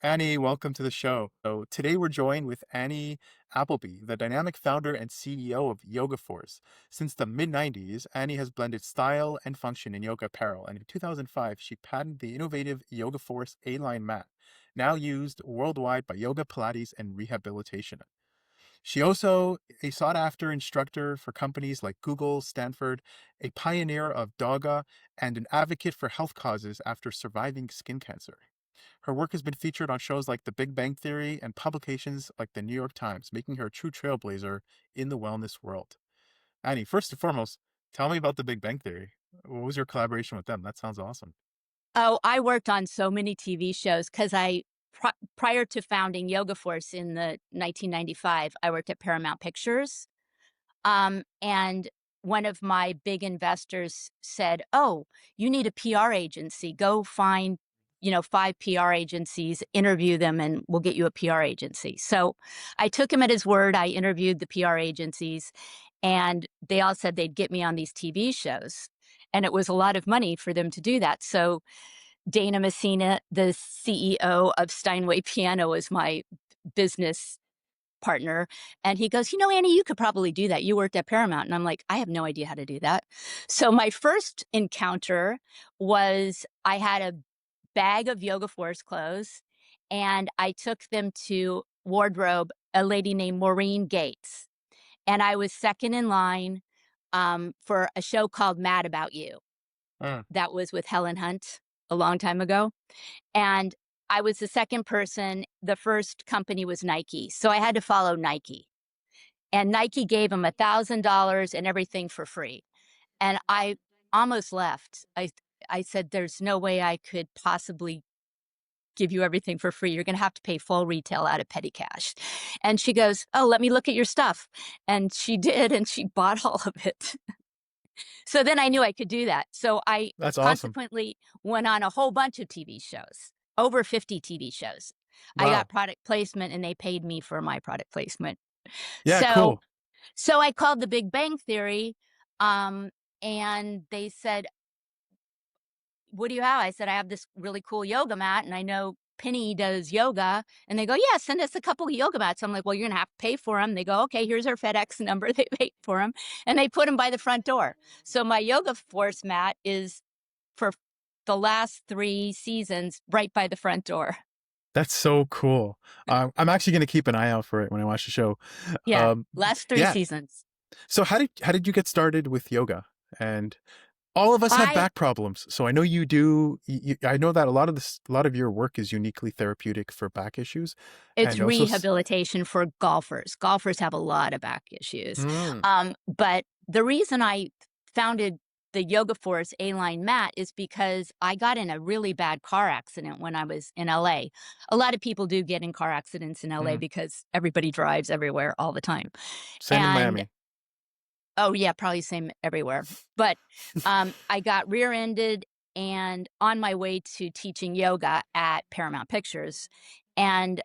Annie, welcome to the show. So today we're joined with Annie Appleby, the dynamic founder and CEO of YogaForce. Since the mid-90s, Annie has blended style and function in yoga apparel, and in 2005, she patented the innovative YogaForce A-line mat, now used worldwide by yoga, Pilates, and rehabilitation. She also a sought-after instructor for companies like Google, Stanford, a pioneer of Doga, and an advocate for health causes after surviving skin cancer. Her work has been featured on shows like The Big Bang Theory and publications like the New York Times, making her a true trailblazer in the wellness world. Annie, first and foremost, tell me about The Big Bang Theory. What was your collaboration with them? That sounds awesome. Oh, I worked on so many TV shows because prior to founding YogaForce in the 1995, I worked at Paramount Pictures. And one of my big investors said, "Oh, you need a PR agency. Go find, 5 PR agencies, interview them, and we'll get you a PR agency." So I took him at his word. I interviewed the PR agencies, and they all said they'd get me on these TV shows. And it was a lot of money for them to do that. So Dana Messina, the CEO of Steinway Piano, is my business partner. And he goes, Annie, you could probably do that. You worked at Paramount. And I'm like, I have no idea how to do that. So my first encounter was I had a bag of Yoga Force clothes and I took them to wardrobe a lady named Maureen Gates. And I was second in line for a show called Mad About You. Mm. That was with Helen Hunt a long time ago. And I was the second person. The first company was Nike. So I had to follow Nike. And Nike gave him $1,000 and everything for free. And I almost left. I said, there's no way I could possibly give you everything for free. You're going to have to pay full retail out of petty cash. And she goes, oh, let me look at your stuff. And she did, and she bought all of it. So then I knew I could do that. So I That's awesome. consequently went on a whole bunch of TV shows, over 50 TV shows. I got Wow. product placement and they paid me for my product placement. Yeah, So cool. so I called the Big Bang Theory, and they said, "What do you have?" I said, "I have this really cool yoga mat, and I know Penny does yoga." And they go, "Yeah, send us a couple of yoga mats." I'm like, "Well, you're gonna have to pay for them." They go, "Okay, here's our FedEx number." They paid for them, and they put them by the front door. So my Yoga Force mat is for the last 3 seasons right by the front door. That's so cool. I'm actually going to keep an eye out for it when I watch the show. Yeah, Um, last 3 yeah. seasons. So how did you get started with yoga? And all of us have I back problems, so I know you do. I know that a lot of your work is uniquely therapeutic for back issues, It's and also. rehabilitation for golfers. Golfers have a lot of back issues. Mm, But the reason I founded the Yoga Force A-line mat is because I got in a really bad car accident when I was in LA. A lot of people do get in car accidents in LA mm. because everybody drives everywhere all the time. Same in And Miami. oh yeah, probably same everywhere. But I got rear-ended and on my way to teaching yoga at Paramount Pictures. And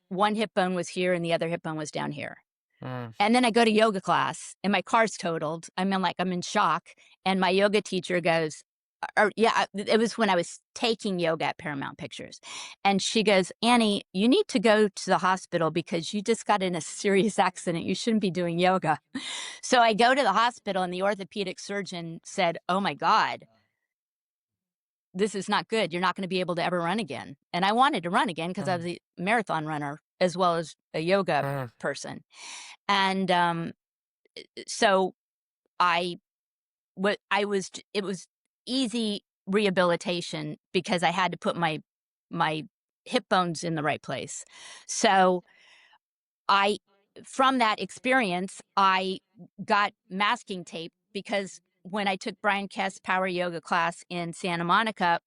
one hip bone was here and the other hip bone was down here. Mm. And then I go to yoga class and my car's totaled. I'm in shock. And my yoga teacher goes, or yeah, it was when I was taking yoga at Paramount Pictures. And she goes, Annie, you need to go to the hospital because you just got in a serious accident. You shouldn't be doing yoga. So I go to the hospital and the orthopedic surgeon said, oh my God, this is not good. You're not going to be able to ever run again. And I wanted to run again because I was Mm. a marathon runner as well as a yoga Mm. person. And so I it was easy rehabilitation because I had to put my hip bones in the right place. So I from that experience, I got masking tape because when I took Brian Kest's power yoga class in Santa Monica,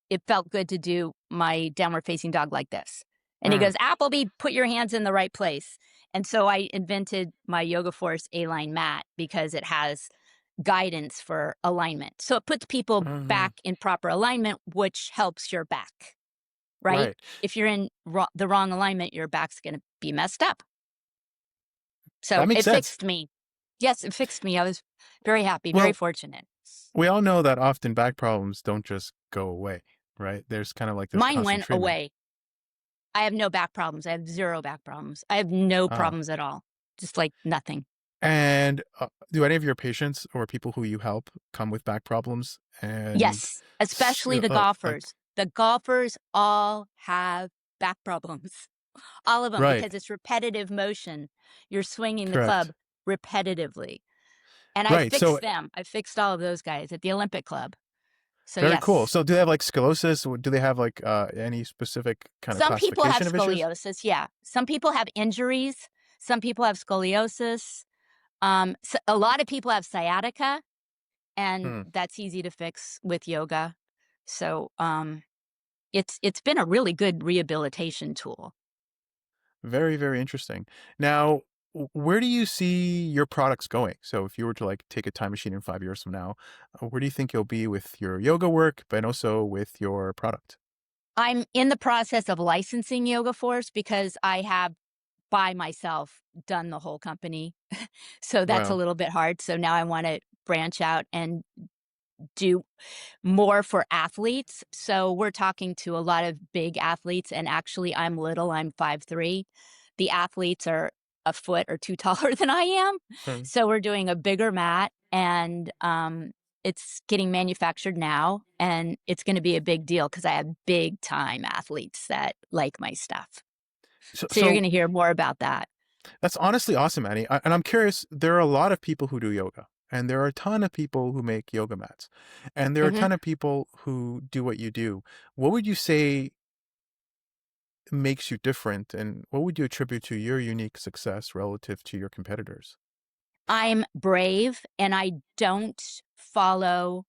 it felt good to do my downward facing dog like this. And he Mm. goes, Appleby, put your hands in the right place. And so I invented my Yoga Force A-line mat because it has guidance for alignment. So it puts people Mhm. back in proper alignment, which helps your back, right? Right. If you're in the wrong alignment, your back's going to be messed up. That So makes it sense. fixed me. Yes, it fixed me. I was very happy, very Well, fortunate. we all know that often back problems don't just go away, right? There's Mine constant went treatment. away. I have no back problems. I have 0 back problems. I have no Uh, problems at all. Just, like, nothing. and do any of your patients or people who you help come with back problems? And Yes, especially the like, golfers. The golfers all have back problems. All of them, right, because it's repetitive motion. You're swinging the club correct. repetitively, and I Right. So fixed them. I fixed all of those guys at the Olympic Club. So, very cool. yes. So do they have like scoliosis? Or do they have like any specific kind of Some people have classification of issues? scoliosis, yeah. Some people have injuries. Some people have scoliosis. A lot of people have sciatica, and Hmm. that's easy to fix with yoga. So, it's been a really good rehabilitation tool. Very, very interesting. Now, where do you see your products going? So if you were to like take a time machine in 5 years from now, where do you think you'll be with your yoga work, but also with your product? I'm in the process of licensing YogaForce because I have, by myself, done the whole company. So that's a Well, little bit hard. So now I wanna branch out and do more for athletes. So we're talking to a lot of big athletes, and actually, I'm little, I'm 5'3". The athletes are a foot or 2 taller than I am. hmm. So we're doing a bigger mat, and, it's getting manufactured now, and it's gonna be a big deal because I have big time athletes that like my stuff. So, So you're so gonna hear more about that. that's honestly awesome, Annie. And I'm curious, there are a lot of people who do yoga, and there are a ton of people who make yoga mats, and there are a Mhm. ton of people who do what you do. What would you say makes you different, and what would you attribute to your unique success relative to your competitors? I'm brave, and I don't follow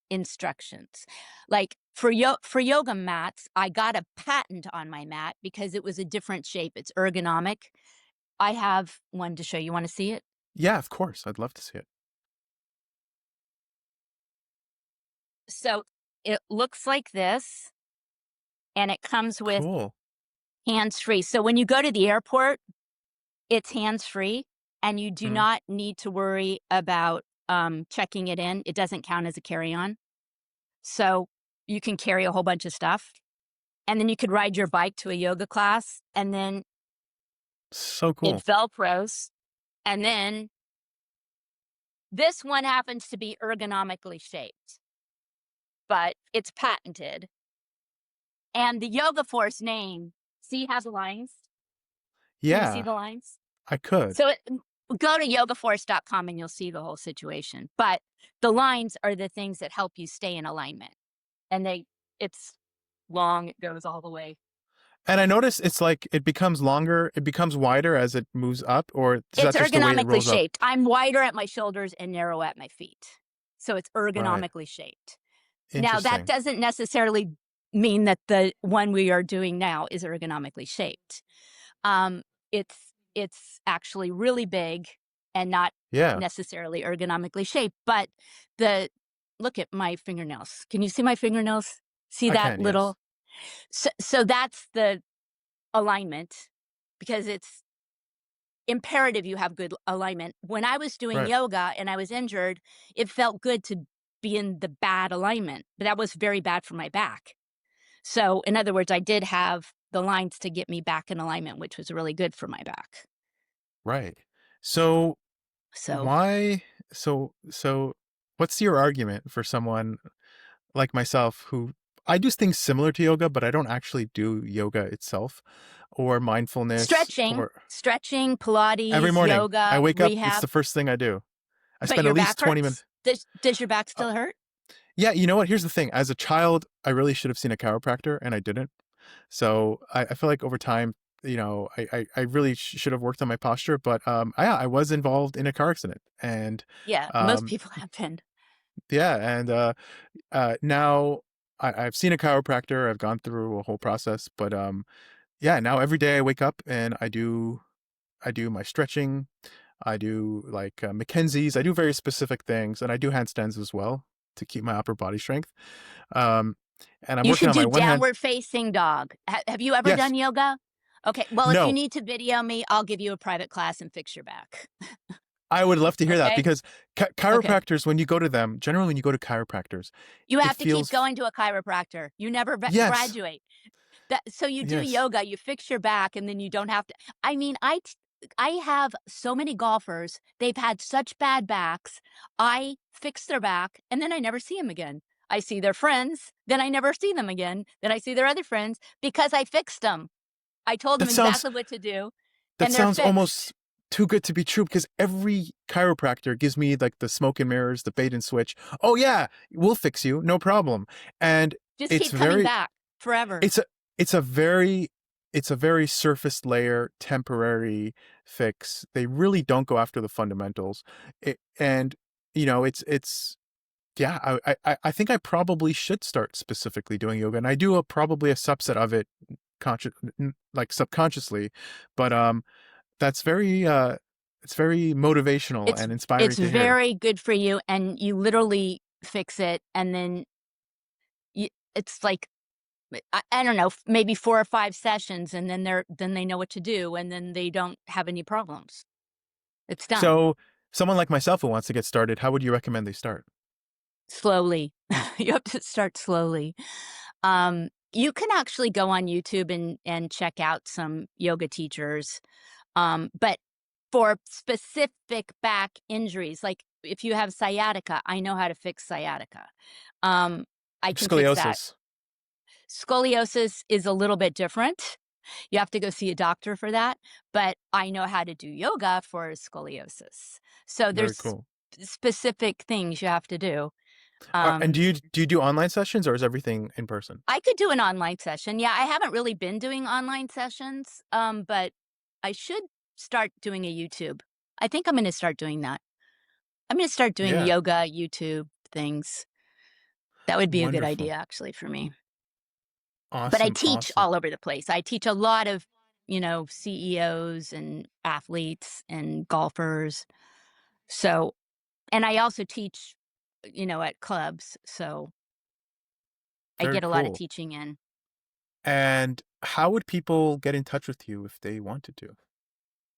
instructions. Like, for yoga mats, I got a patent on my mat because it was a different shape. It's ergonomic. I have one to show you. Wanna see it? Yeah, of course. I'd love to see it. So, it looks like this, and it comes with Cool. hands-free. So when you go to the airport, it's hands-free, and you do Mm. not need to worry about, checking it in. It doesn't count as a carry-on. So, you can carry a whole bunch of stuff, and then you could ride your bike to a yoga class, and then So it cool. Velcros, and then this one happens to be ergonomically shaped, but it's patented. And the Yoga Force name, see how the lines? Can you see Yeah, the lines? I could. So go to yogaforce.com and you'll see the whole situation. But the lines are the things that help you stay in alignment. And it's long, it goes all the way. And I noticed it's like it becomes longer, it becomes wider as it moves up, or is It's that just the way it ergonomically rolls up? shaped. I'm wider at my shoulders and narrow at my feet. So it's Right. ergonomically shaped. Now, that Interesting. doesn't necessarily mean that the one we are doing now is ergonomically shaped. Um, it's actually really big and not Yeah, necessarily ergonomically shaped, but the look at my fingernails. Can you see my fingernails? See I that can, yes. little so that's the alignment because it's imperative you have good alignment. When I was doing Right. yoga and I was injured, it felt good to be in the bad alignment, but that was very bad for my back. So, in other words, I did have the lines to get me back in alignment, which was really good for my back. Right. So So, why so what's your argument for someone like myself who I do things similar to yoga, but I don't actually do yoga itself or mindfulness or stretching, every Pilates, morning I yoga, wake up, it's rehab, the first thing I do. I but spend your at least back 20 minutes. hurts? Does your back Uh, still hurt? yeah, you know what? Here's the thing. As a child, I really should have seen a chiropractor and I didn't. So I feel like over time, I really should have worked on my posture, but I was involved in a car accident, and Yeah, most um, people have been. yeah, and now I've seen a chiropractor. I've gone through a whole process, but yeah, now every day I wake up and I do my stretching. I do like Mackenzie's. I do very specific things, and I do handstands as well to keep my upper body strength. Um, and I'm You working should on my do one hand. downward facing dog. Have you ever Yes, done yoga? Okay, well, if you no, need to video me, I'll give you a private class and fix your back. I would love to hear that Okay? because Okay. chiropractors, when you go to them, generally when you go to chiropractors, You it have to keep feels going to a chiropractor. You never yes, graduate. That so you do Yes. yoga, you fix your back, and then you don't have to I mean, I have so many golfers, they've had such bad backs, I fix their back, and then I never see them again. I see their friends, then I never see them again, then I see their other friends because I fixed them. I told them That sounds exactly what to do, that and they're sounds fixed. almost too good to be true because every chiropractor gives me like the smoke and mirrors, the bait and switch. Oh yeah, we'll fix you, no problem. And Just it's keep coming very back forever. it's a it's a very it's a very surface layer temporary fix. They really don't go after the fundamentals. And it's yeah, I think I probably should start specifically doing yoga, and I do probably a subset of it like subconsciously, but that's very it's very motivational It's and inspiring it's to hear. very good for you, and you literally fix it, and then it's like I don't know, maybe 4 or 5 sessions, and then they know what to do, and then they don't have any problems. It's done. So, someone like myself who wants to get started, how would you recommend they start? Slowly. You have to start slowly. You can actually go on YouTube and check out some yoga teachers, but for specific back injuries, like if you have sciatica, I know how to fix sciatica. Um, I can fix that. Scoliosis. Scoliosis is a little bit different. You have to go see a doctor for that, but I know how to do yoga for scoliosis. So Very there's cool. specific things you have to do. And Um, do you do online sessions or is everything in person? I could do an online session. Yeah, I haven't really been doing online sessions, but I should start doing a YouTube. I think I'm gonna start doing that. I'm gonna start doing Yeah. yoga YouTube things. That would be a good idea Wonderful. actually for me. But I Awesome, teach awesome. all over the place. I teach a lot of, CEOs and athletes and golfers. So and I also teach, at clubs, so I Very get a lot of cool. teaching in. And how would people get in touch with you if they wanted to?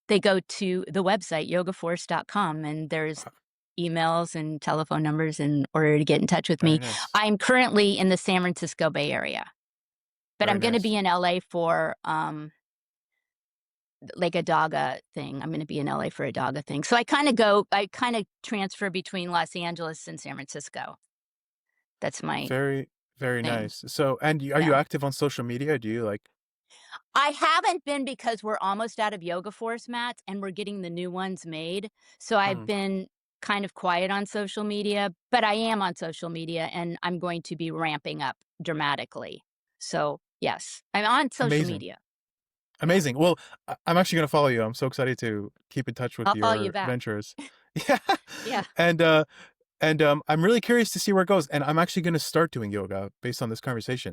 They go to the website, yogaforce.com, and there's Uh, emails and telephone numbers in order to get in touch with Very me. nice. I'm currently in the San Francisco Bay Area, but Very I'm gonna nice. be in LA for, like a Doga thing. I'm gonna be in LA for a Doga thing. So I kinda transfer between Los Angeles and San Francisco. That's my Very, very thing. nice. So, and are you Yeah. active on social media? Do you like I haven't been because we're almost out of YogaForce mats and we're getting the new ones made. So I've mm, been kind of quiet on social media, but I am on social media and I'm going to be ramping up dramatically. So, yes, I'm on social amazing? media. Yeah. Amazing. Well, I'm actually going to follow you. I'm so excited to keep in touch with I'll follow you your back. ventures. Yeah. Yeah. And I'm really curious to see where it goes. And I'm actually going to start doing yoga based on this conversation.